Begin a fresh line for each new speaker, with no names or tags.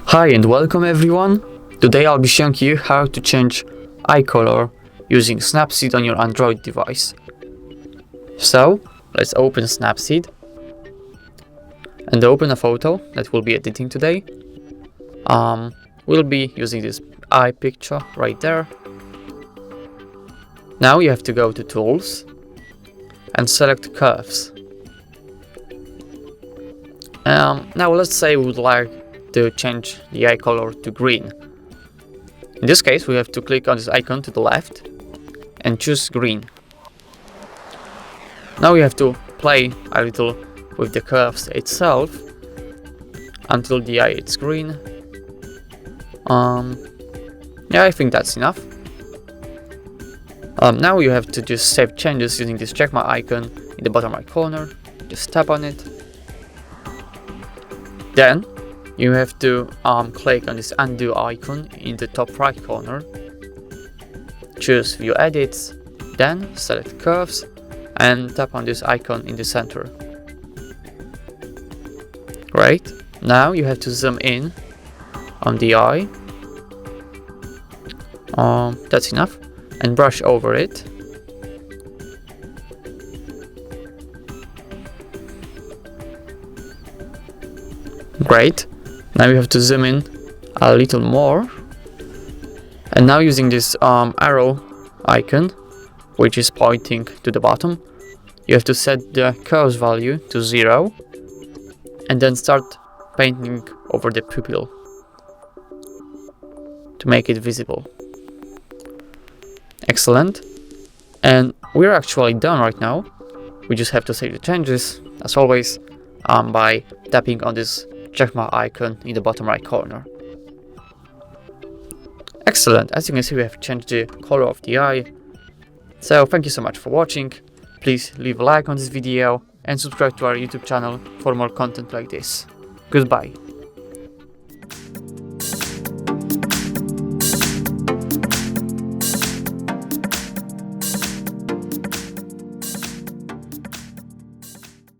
Hi and welcome everyone. Today I'll be showing you how to change eye color using Snapseed on your Android device. So let's open Snapseed and open a photo that we'll be editing today. We'll be using this eye picture right there. Now you have to go to Tools and select Curves. Now let's say we would like to change the eye color to green. In this case, we have to click on this icon to the left and choose green. Now we have to play a little with the curves itself until the eye is green. Yeah, I think that's enough. Now you have to just save changes using this checkmark icon in the bottom right corner. Just tap on it. Then you have to click on this undo icon in the top right corner. Choose view edits, then select curves and tap on this icon in the center. Great. Now you have to zoom in on the eye. That's enough. And brush over it. Great. Now you have to zoom in a little more. And now using this arrow icon, which is pointing to the bottom, you have to set the curves value to 0 and then start painting over the pupil to make it visible. Excellent. And we're actually done right now. We just have to save the changes, as always, by tapping on this checkmark icon in the bottom right corner. Excellent. As you can see, we have changed the color of the eye. So thank you so much for watching. Please leave a like on this video and subscribe to our YouTube channel for more content like this. Goodbye.